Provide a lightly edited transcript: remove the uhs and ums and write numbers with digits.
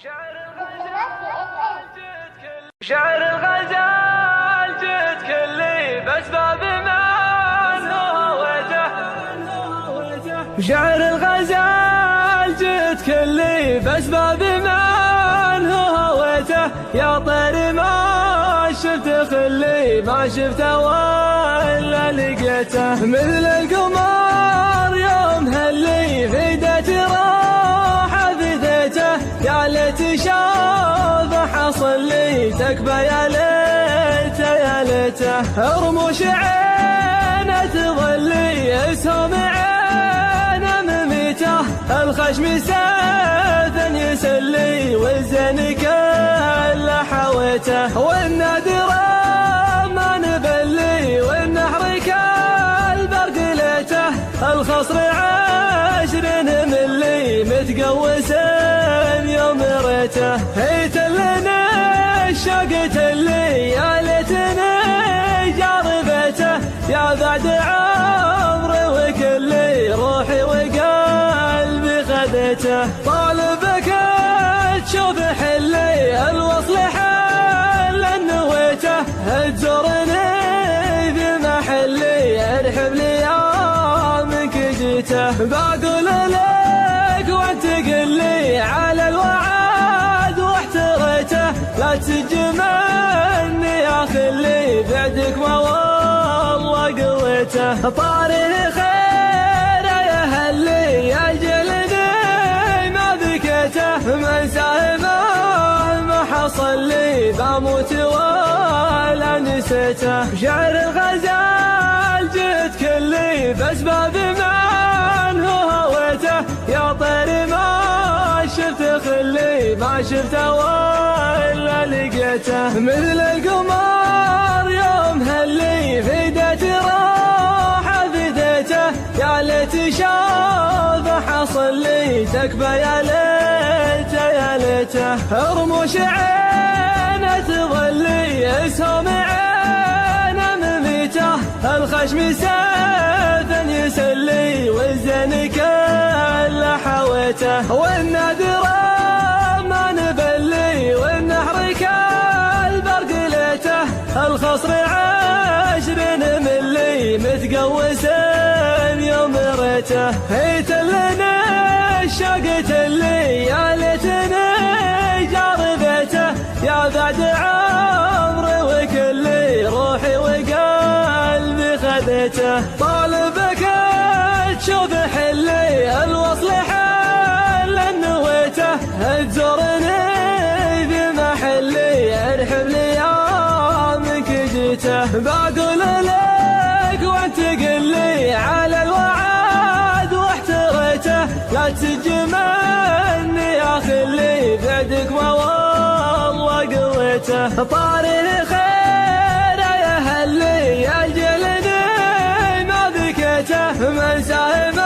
شعر الغزال جد كلي بأسباب من هويته. شعر الغزال جد كلي بأسباب من هويته. يا طير ما شفت خلي ما شفته ولا لقيته. مثل القمر يوم هلي فديت راح فديته. يا ليت شافه حصل لي تكبى يا ليته يا ليته. رموش عينه تظلي اسهم عينه مميته. الخشم سيف يسلي والزين كله حويته. والنادر ما نبلي والنحر كالبرق ليته. الخصر 20 ملي متقوس يوم ريته. هيت لنا الشوق تلي يا ليتني جاربته. يا بعد عمري وكلي روحي وقلبي خذيته. طالبك تشوف حلي الوصل حل نويته. تزورني في محلي ارحب لي يومك جيته. بقول لك وانت قل لي على الوعد واحتريته. لا تجمعني يا خلي بعدك ما والله قويته. طاري خير يا هلي يا جلدي ما بكيته. من ساهم ما حصل لي بموت ولا نسيته. شعر الغزال جد كلي بأسباب من هويته. يا طير ما شفت خلي ما شفته ولا لقيته. مثل القمر يوم هلي فديت راح فديته. يا ليت شافه حصل لي تكبى يا ليته يا ليته. رموش عينه تظلي اسهم عينه مميته. الخشم سيف يسلي والزين كله حويته. والنادر ما نبلي والنحر كالبرق ليته. الخصر 20 ملي متقوس يوم ريته. هيت لنا الشوق تلي يا ليتني جاربته. يا بعد عمري وكلي روحي وقلبي خذيته. طالبك تشوف حلي الوصل حل نويته. تزورني في محلي ارحب لي يومك جيته. بقول لك وانت قل لي على الوعد واحتريته. لا تجمعني يا خلي بعدك ما والله قويته. طاري خير يا هلي يا جلدي ما بكيته. من ساهم